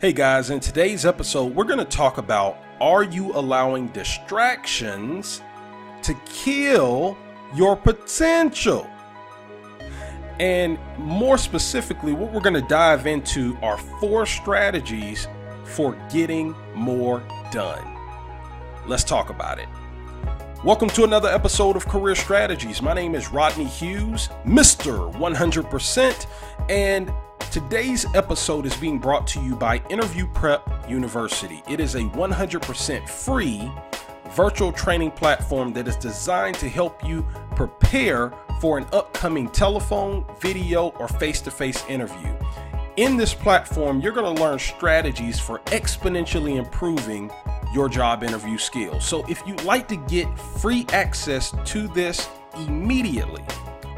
Hey guys, in today's episode, we're going to talk about, are you allowing distractions to kill your potential? And more specifically, what we're going to dive into are 4 strategies for getting more done. Let's talk about it. Welcome to another episode of Career Strategies. My name is Rodney Hughes, Mr. 100%, and today's episode is being brought to you by Interview Prep University. It is a 100% free virtual training platform that is designed to help you prepare for an upcoming telephone, video, or face-to-face interview. In this platform, you're going to learn strategies for exponentially improving your job interview skills. So if you'd like to get free access to this immediately,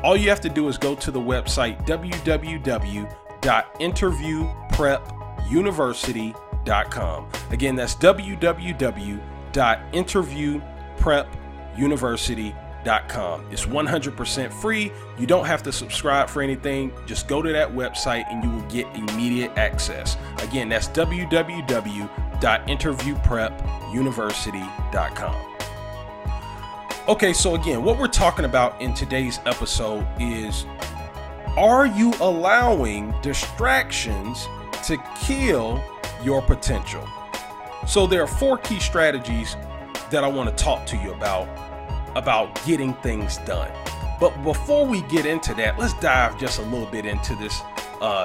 all you have to do is go to the website www.interviewprepuniversity.com. Again, that's www.interviewprepuniversity.com. It's 100% free. You don't have to subscribe for anything. Just go to that website and you will get immediate access. Again, that's www.interviewprepuniversity.com. Okay, so again, what we're talking about in today's episode is, are you allowing distractions to kill your potential? So there are 4 key strategies that I want to talk to you about getting things done. But before we get into that, let's dive just a little bit into this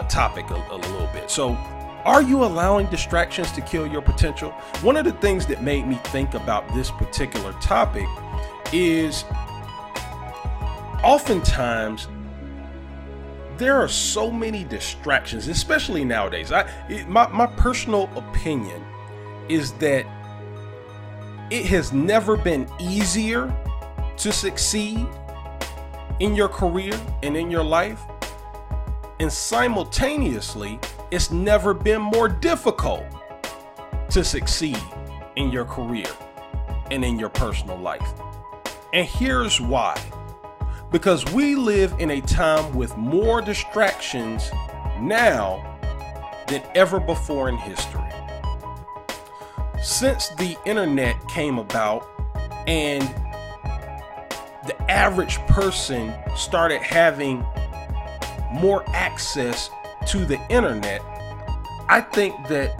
topic a little bit. So, are you allowing distractions to kill your potential? One of the things that made me think about this particular topic is oftentimes there are so many distractions, especially nowadays. My personal opinion is that it has never been easier to succeed in your career and in your life. And simultaneously, it's never been more difficult to succeed in your career and in your personal life. And here's why. Because we live in a time with more distractions now than ever before in history. Since the internet came about and the average person started having more access to the internet, I think that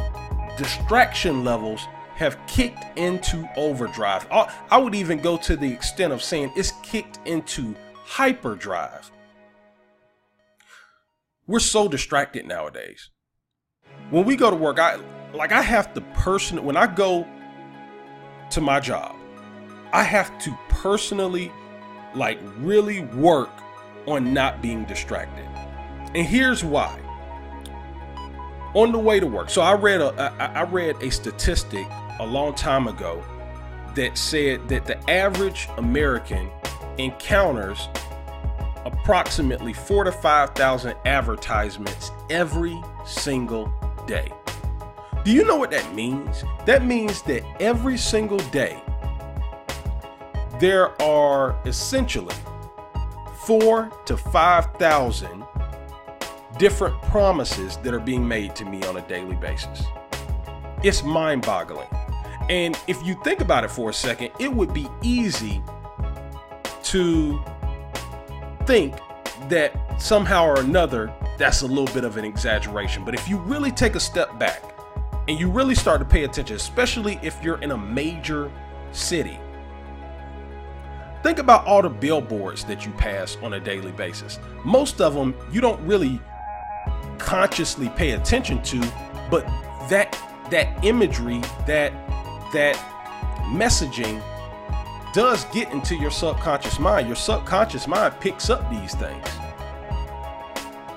distraction levels have kicked into overdrive. I would even go to the extent of saying it's kicked into hyperdrive. We're so distracted nowadays. When we go to work, I have to when I go to my job, I have to personally really work on not being distracted. And here's why. On the way to work, so I read a statistic a long time ago that said that the average American encounters approximately 4,000 to 5,000 advertisements every single day. Do you know what that means? That means that every single day there are essentially 4,000 to 5,000 different promises that are being made to me on a daily basis. It's mind-boggling. And if you think about it for a second, it would be easy to think that somehow or another that's a little bit of an exaggeration. But if you really take a step back and you really start to pay attention, especially if you're in a major city, think about all the billboards that you pass on a daily basis. Most of them you don't really consciously pay attention to, but that imagery, that messaging does get into your subconscious mind. Your subconscious mind picks up these things.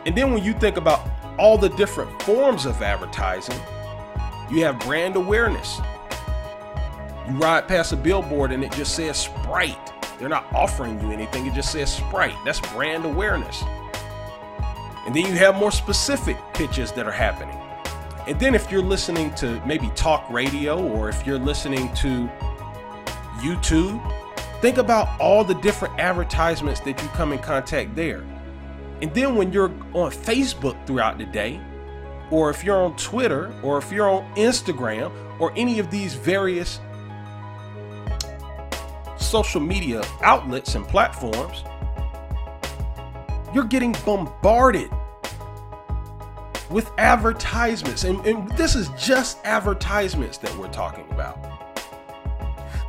And then when you think about all the different forms of advertising, you have brand awareness. You ride past a billboard and it just says Sprite. They're not offering you anything. It just says Sprite. That's brand awareness. And then you have more specific pitches that are happening. And then if you're listening to maybe talk radio, or if you're listening to YouTube, think about all the different advertisements that you come in contact there. And then when you're on Facebook throughout the day, or if you're on Twitter, or if you're on Instagram, or any of these various social media outlets and platforms, you're getting bombarded with advertisements. And this is just advertisements that we're talking about.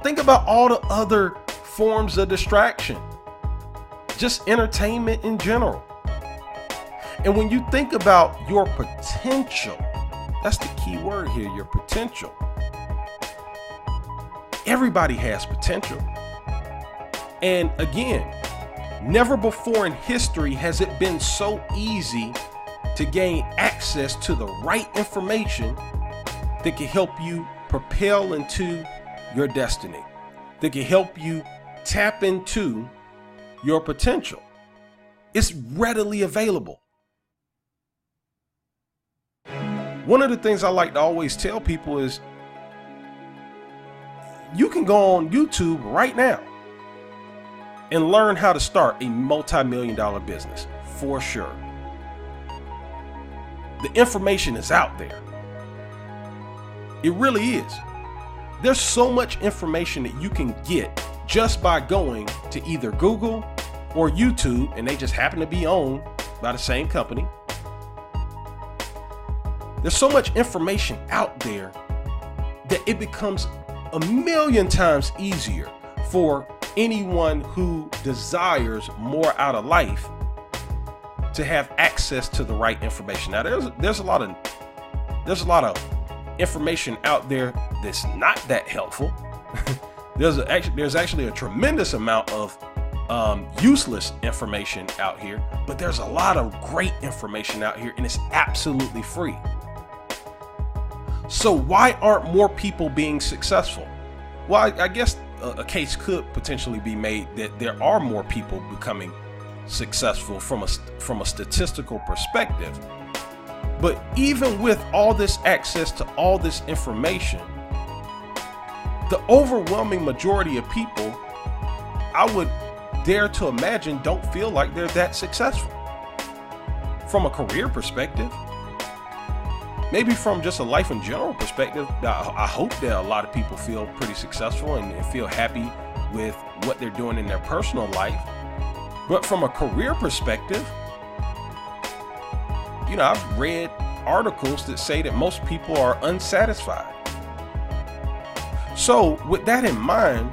Think about all the other forms of distraction, just entertainment in general. And when you think about your potential, that's the key word here, your potential. Everybody has potential. And again, never before in history has it been so easy to gain access to the right information that can help you propel into your destiny, that can help you tap into your potential. It's readily available. One of the things I like to always tell people is you can go on YouTube right now and learn how to start a multi-million-dollar business for sure. The information is out there. It really is. There's so much information that you can get just by going to either Google or YouTube, and they just happen to be owned by the same company. There's so much information out there that it becomes a million times easier for anyone who desires more out of life to have access to the right information. Now there's a lot of information out there that's not that helpful. there's actually a tremendous amount of useless information out here, but there's a lot of great information out here, and it's absolutely free. So why aren't more people being successful? Well, I guess a case could potentially be made that there are more people becoming successful from a statistical perspective. But even with all this access to all this information, the overwhelming majority of people, I would dare to imagine, don't feel like they're that successful. From a career perspective, maybe from just a life in general perspective, I hope that a lot of people feel pretty successful and feel happy with what they're doing in their personal life. But from a career perspective, I've read articles that say that most people are unsatisfied. So with that in mind,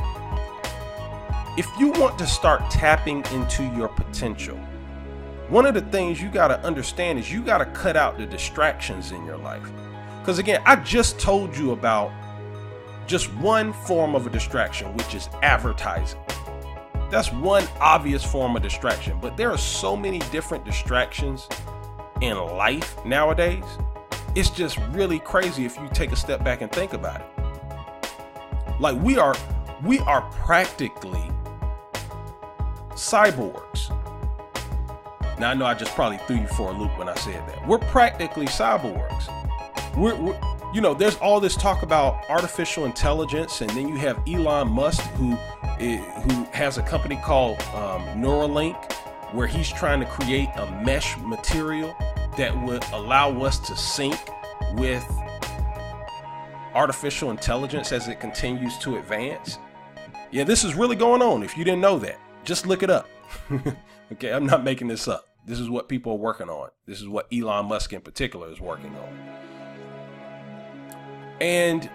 if you want to start tapping into your potential, one of the things you got to understand is you got to cut out the distractions in your life. Because again, I just told you about just one form of a distraction, which is advertising. That's one obvious form of distraction, but there are so many different distractions in life nowadays. It's just really crazy if you take a step back and think about it. Like we are practically cyborgs. Now I know I just probably threw you for a loop when I said that. We're practically cyborgs. We're there's all this talk about artificial intelligence, and then you have Elon Musk who has a company called Neuralink, where he's trying to create a mesh material that would allow us to sync with artificial intelligence as it continues to advance. Yeah, this is really going on. If you didn't know that, just look it up. Okay, I'm not making this up. This is what people are working on. This is what Elon Musk in particular is working on. And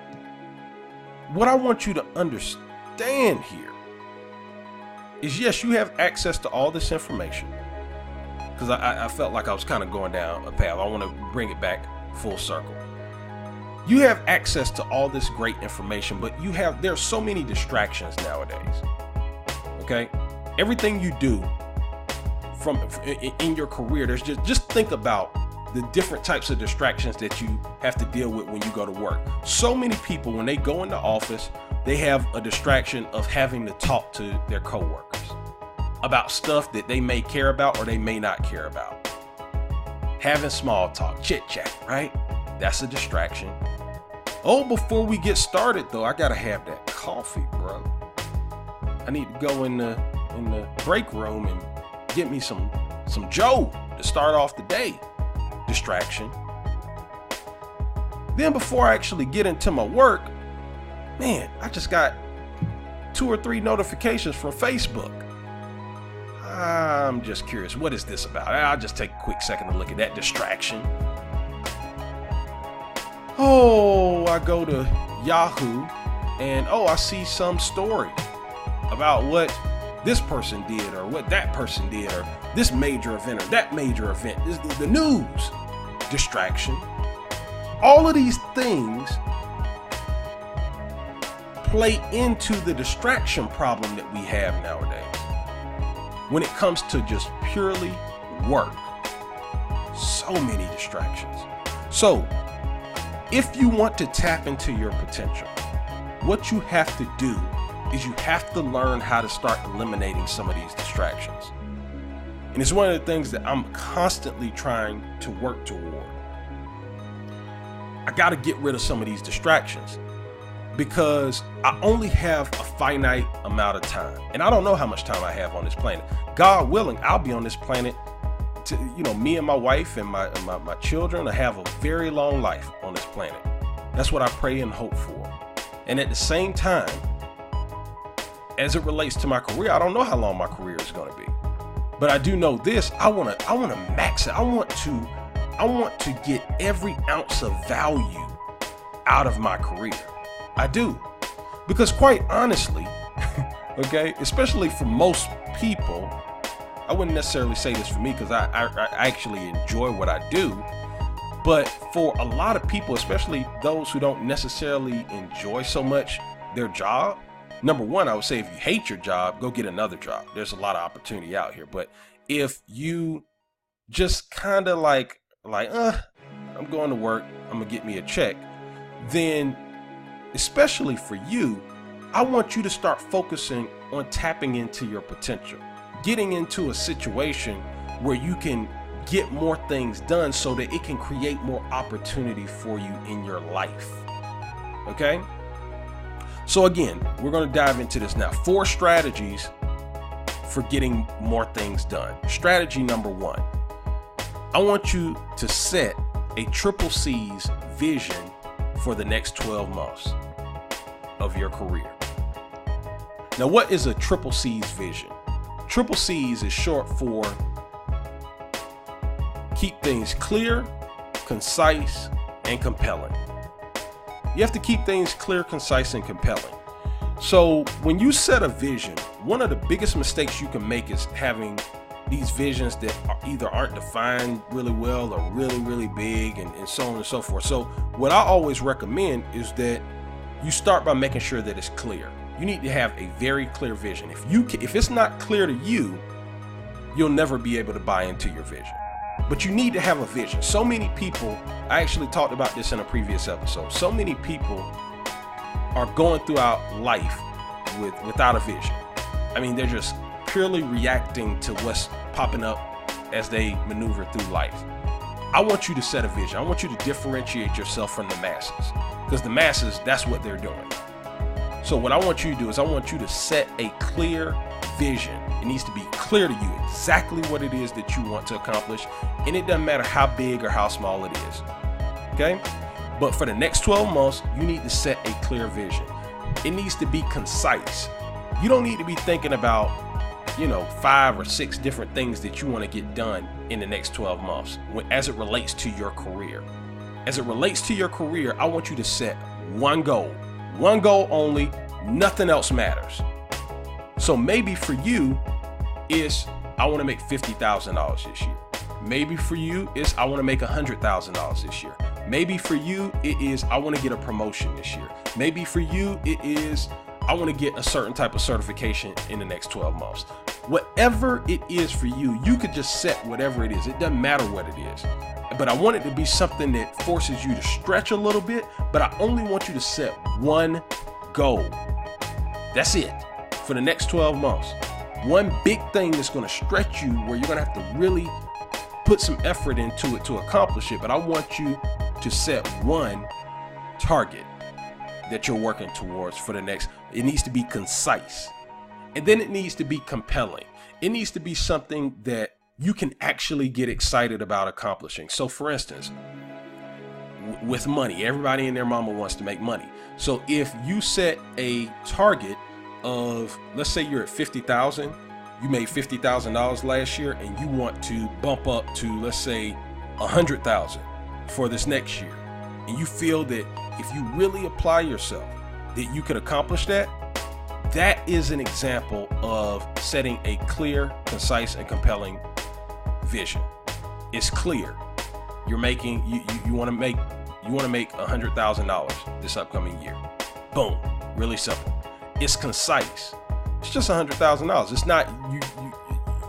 what I want you to understand here is, yes, you have access to all this information. Because I felt like I was kind of going down a path. I want to bring it back full circle. You have access to all this great information, but there's so many distractions nowadays. Okay? Everything you do in your career, there's just think about the different types of distractions that you have to deal with when you go to work. So many people, when they go into office, they have a distraction of having to talk to their coworkers about stuff that they may care about or they may not care about. Having small talk, chit chat, right? That's a distraction. Oh, before we get started though, I gotta have that coffee, bro. I need to go in the break room and get me some Joe to start off the day. Distraction. Then before I actually get into my work, man, I just got 2 or 3 notifications from Facebook. I'm just curious, what is this about? I'll just take a quick second to look at that distraction. Oh, I go to Yahoo and I see some story about what this person did or what that person did or this major event or that major event. This is the news. Distraction. All of these things play into the distraction problem that we have nowadays when it comes to just purely work. So many distractions. So if you want to tap into your potential, what you have to do is you have to learn how to start eliminating some of these distractions. And it's one of the things that I'm constantly trying to work toward. I got to get rid of some of these distractions because I only have a finite amount of time. And I don't know how much time I have on this planet. God willing, I'll be on this planet to, me and my wife and my children will have a very long life on this planet. That's what I pray and hope for. And at the same time, as it relates to my career, I don't know how long my career is going to be, but I do know this. I want to max it. I want to get every ounce of value out of my career. I do, because quite honestly, okay, especially for most people, I wouldn't necessarily say this for me because I actually enjoy what I do. But for a lot of people, especially those who don't necessarily enjoy so much their job, number one, I would say if you hate your job, go get another job. There's a lot of opportunity out here. But if you just kind of like, I'm going to work, I'm gonna get me a check, then especially for you, I want you to start focusing on tapping into your potential, getting into a situation where you can get more things done so that it can create more opportunity for you in your life. Okay? So again, we're going to dive into this now. 4 strategies for getting more things done. Strategy number 1. I want you to set a CCC's vision for the next 12 months of your career. Now, what is a CCC's vision? CCC's is short for keep things clear, concise, and compelling. You have to keep things clear, concise, and compelling. So when you set a vision, one of the biggest mistakes you can make is having these visions that either aren't defined really well or really, really big and so on and so forth. So what I always recommend is that you start by making sure that it's clear. You need to have a very clear vision. If it's not clear to you, you'll never be able to buy into your vision. But you need to have a vision. So many people, I actually talked about this in a previous episode. So many people are going throughout life without a vision. I mean, they're just purely reacting to what's popping up as they maneuver through life. I want you to set a vision. I want you to differentiate yourself from the masses, because the masses, that's what they're doing. So what I want you to do is I want you to set a clear vision. It needs to be clear to you exactly what it is that you want to accomplish, and it doesn't matter how big or how small it is. Okay? But for the next 12 months, you need to set a clear vision. It needs to be concise. You don't need to be thinking about, 5 or 6 different things that you want to get done in the next 12 months as it relates to your career. As it relates to your career, I want you to set one goal only, nothing else matters. So maybe for you, it's I want to make $50,000 this year. Maybe for you, it's I want to make $100,000 this year. Maybe for you, it is I want to get a promotion this year. Maybe for you, it is I want to get a certain type of certification in the next 12 months. Whatever it is for you, you could just set whatever it is. It doesn't matter what it is. But I want it to be something that forces you to stretch a little bit, but I only want you to set one goal. That's it for the next 12 months. One big thing that's going to stretch you where you're going to have to really put some effort into it to accomplish it. But I want you to set one target that you're working towards for the next. It needs to be concise, and then it needs to be compelling. It needs to be something that you can actually get excited about accomplishing. So for instance, with money. Everybody and their mama wants to make money. So if you set a target of, let's say you're at 50,000, you made $50,000 last year, and you want to bump up to, let's say, 100,000 for this next year, and you feel that if you really apply yourself, that you could accomplish that, that is an example of setting a clear, concise, and compelling vision. It's clear. You're making, you want to make $100,000 this upcoming year. Boom. Really simple. It's concise. It's just $100,000. It's not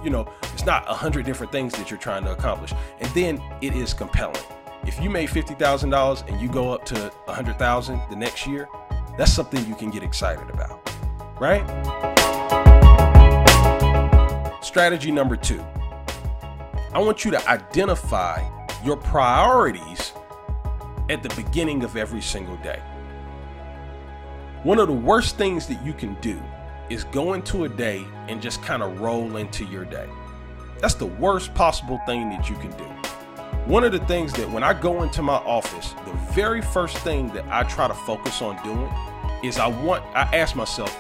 it's not 100 different things that you're trying to accomplish. And then it is compelling. If you made $50,000 and you go up to 100,000 the next year, that's something you can get excited about, right? Strategy number 2. I want you to identify your priorities at the beginning of every single day. One of the worst things that you can do is go into a day and just kind of roll into your day. That's the worst possible thing that you can do. One of the things that when I go into my office, the very first thing that I try to focus on doing is I ask myself,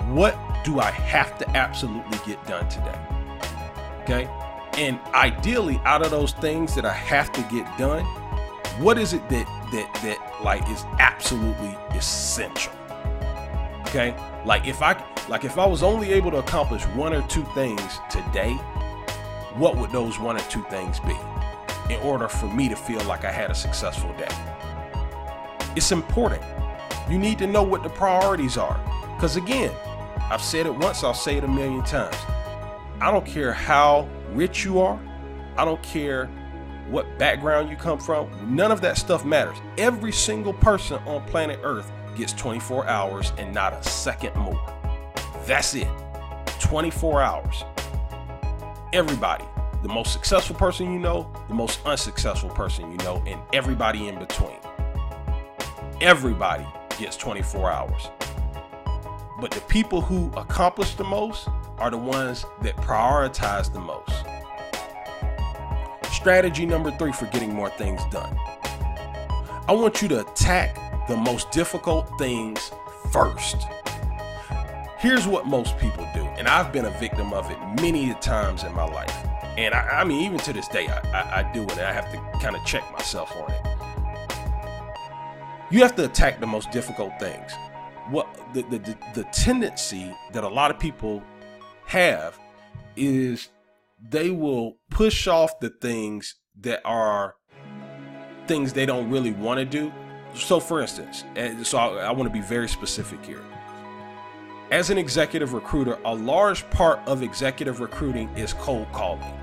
what do I have to absolutely get done today? Okay? And ideally, out of those things that I have to get done, what is it that like is absolutely essential? Okay? Like if I was only able to accomplish 1 or 2 things today, what would those 1 or 2 things be in order for me to feel like I had a successful day? It's important. You need to know what the priorities are. Because again, I've said it once, I'll say it a million times. I don't care how rich you are. I don't care what background you come from. None of that stuff matters. Every single person on planet Earth gets 24 hours and not a second more. That's it. 24 hours. Everybody. The most successful person you know, the most unsuccessful person you know, and everybody in between. Everybody gets 24 hours. But the people who accomplish the most are the ones that prioritize the most. Strategy number 3 for getting more things done. I want you to attack the most difficult things first. Here's what most people do, and I've been a victim of it many times in my life. And I mean, even to this day, I do it, and I have to kind of check myself on it. You have to attack the most difficult things. What the tendency that a lot of people have is they will push off the things that are things they don't really want to do. So for instance, I want to be very specific here. As an executive recruiter, a large part of executive recruiting is cold calling.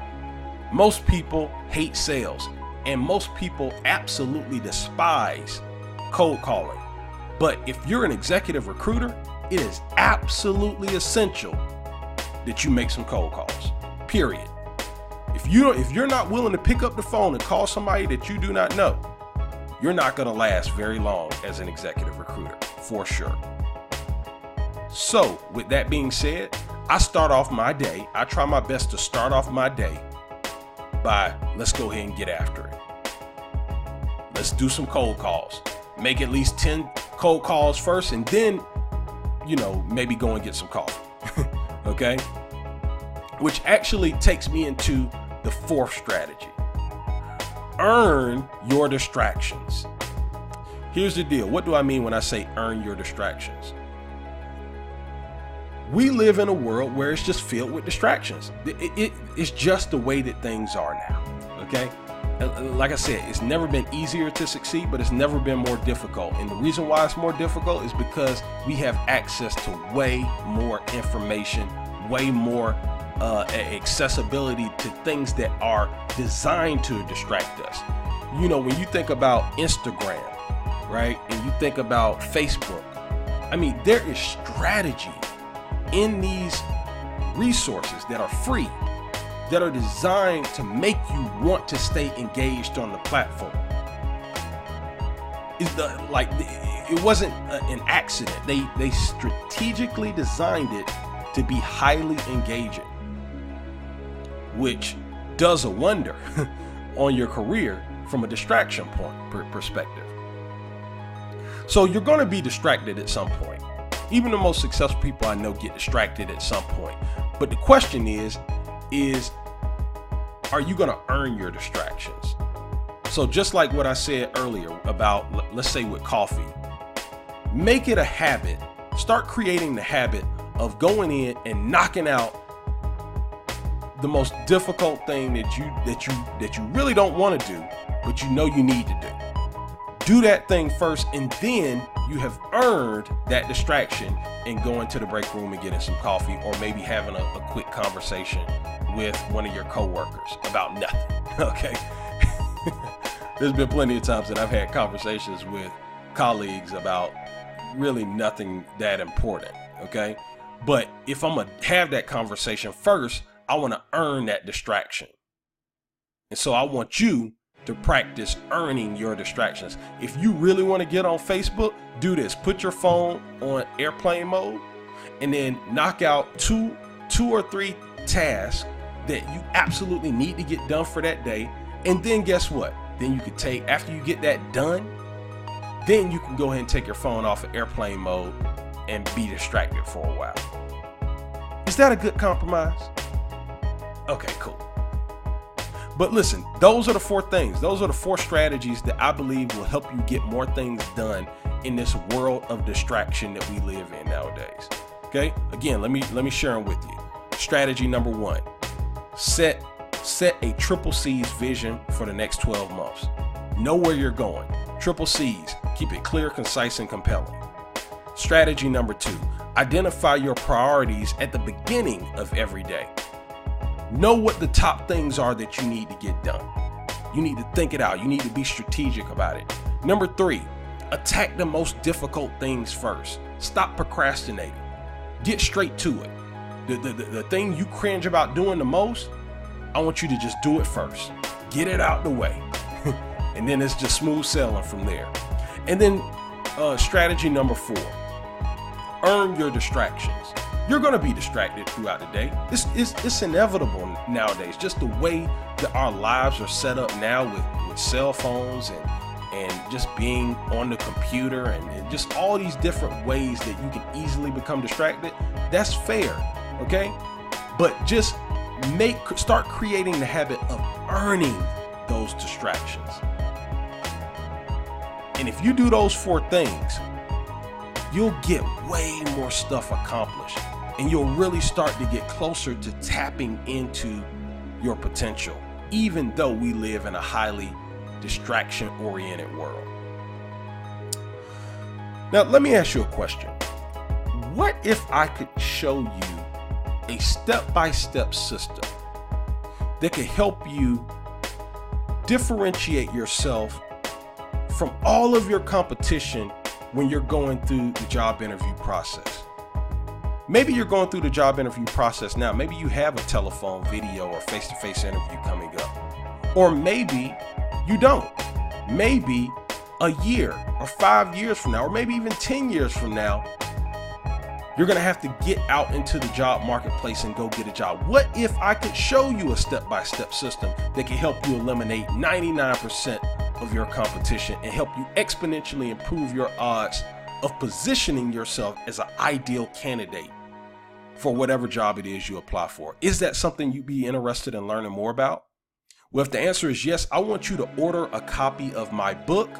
Most people hate sales, and most people absolutely despise cold calling. But if you're an executive recruiter, it is absolutely essential that you make some cold calls, period. If you're not willing to pick up the phone and call somebody that you do not know, you're not going to last very long as an executive recruiter, for sure. So with that being said, I start off my day. I try my best to start off my day by, let's go ahead and get after it. Let's do some cold calls. Make at least 10 cold calls first, and then, maybe go and get some coffee. Okay? Which actually takes me into the 4th strategy. Earn your distractions. Here's the deal. What do I mean when I say earn your distractions? We live in a world where it's just filled with distractions. It's just the way that things are now, okay? Like I said, it's never been easier to succeed, but it's never been more difficult. And the reason why it's more difficult is because we have access to way more information, way more accessibility to things that are designed to distract us. When you think about Instagram, right? And you think about Facebook, I mean, there is strategy in these resources that are free, that are designed to make you want to stay engaged on the platform. It wasn't an accident. They strategically designed it to be highly engaging, which does a wonder on your career from a distraction point perspective. So you're going to be distracted at some point. Even the most successful people I know get distracted at some point. But the question is are you going to earn your distractions? So just like what I said earlier about, let's say with coffee, make it a habit. Start creating the habit of going in and knocking out the most difficult thing that you really don't want to do, but you know you need to do. Do that thing first, and then you have earned that distraction in going to the break room and getting some coffee, or maybe having a quick conversation with one of your coworkers about nothing. Okay. There's been plenty of times that I've had conversations with colleagues about really nothing that important. Okay. But if I'm going to have that conversation first, I want to earn that distraction. And so I want you to practice earning your distractions. If you really want to get on Facebook, do this. Put your phone on airplane mode and then knock out two or three tasks that you absolutely need to get done for that day. And then guess what? Then you can take, after you get that done, then you can go ahead and take your phone off of airplane mode and be distracted for a while. Is that a good compromise? Okay, cool. But listen, those are the four things. Those are the four strategies that I believe will help you get more things done in this world of distraction that we live in nowadays. Okay? Again, let me share them with you. Strategy number 1, set a triple C's vision for the next 12 months. Know where you're going. Triple C's, keep it clear, concise, and compelling. Strategy number 2, identify your priorities at the beginning of every day. Know what the top things are that you need to get done. You need to think it out. You need to be strategic about it. Number 3, attack the most difficult things first. Stop procrastinating. Get straight to it. The thing you cringe about doing the most, I want you to just do it first. Get it out the way. And then it's just smooth sailing from there. And then strategy number 4, earn your distractions. You're going to be distracted throughout the day. It's inevitable nowadays, just the way that our lives are set up now with cell phones and just being on the computer and just all these different ways that you can easily become distracted. That's fair, okay? But just start creating the habit of earning those distractions. And if you do those 4 things, you'll get way more stuff accomplished, and you'll really start to get closer to tapping into your potential, even though we live in a highly distraction-oriented world. Now, let me ask you a question. What if I could show you a step-by-step system that could help you differentiate yourself from all of your competition when you're going through the job interview process? Maybe you're going through the job interview process now. Maybe you have a telephone, video, or face-to-face interview coming up. Or maybe you don't. Maybe a year or 5 years from now, or maybe even 10 years from now, you're going to have to get out into the job marketplace and go get a job. What if I could show you a step-by-step system that can help you eliminate 99% of your competition and help you exponentially improve your odds of positioning yourself as an ideal candidate for whatever job it is you apply for? Is that something you'd be interested in learning more about? Well, if the answer is yes, I want you to order a copy of my book,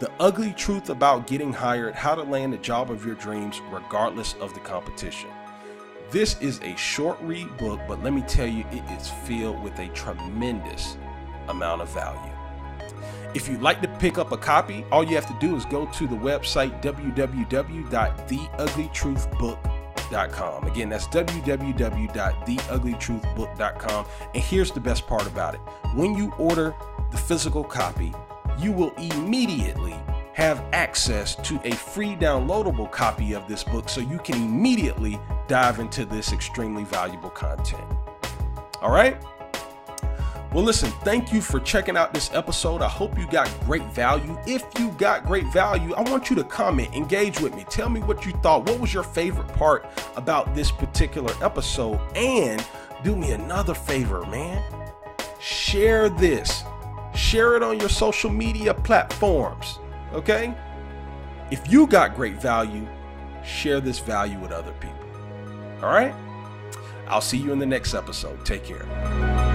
The Ugly Truth About Getting Hired: How to Land the Job of Your Dreams Regardless of the Competition. This is a short read book, but let me tell you, it is filled with a tremendous amount of value. If you'd like to pick up a copy, all you have to do is go to the website www.theuglytruthbook.com. Again, that's www.theuglytruthbook.com. And here's the best part about it. When you order the physical copy, you will immediately have access to a free downloadable copy of this book, so you can immediately dive into this extremely valuable content. All right? Well, listen, thank you for checking out this episode. I hope you got great value. If you got great value, I want you to comment, engage with me. Tell me what you thought. What was your favorite part about this particular episode? And do me another favor, man. Share this. Share it on your social media platforms, okay? If you got great value, share this value with other people. All right? I'll see you in the next episode. Take care.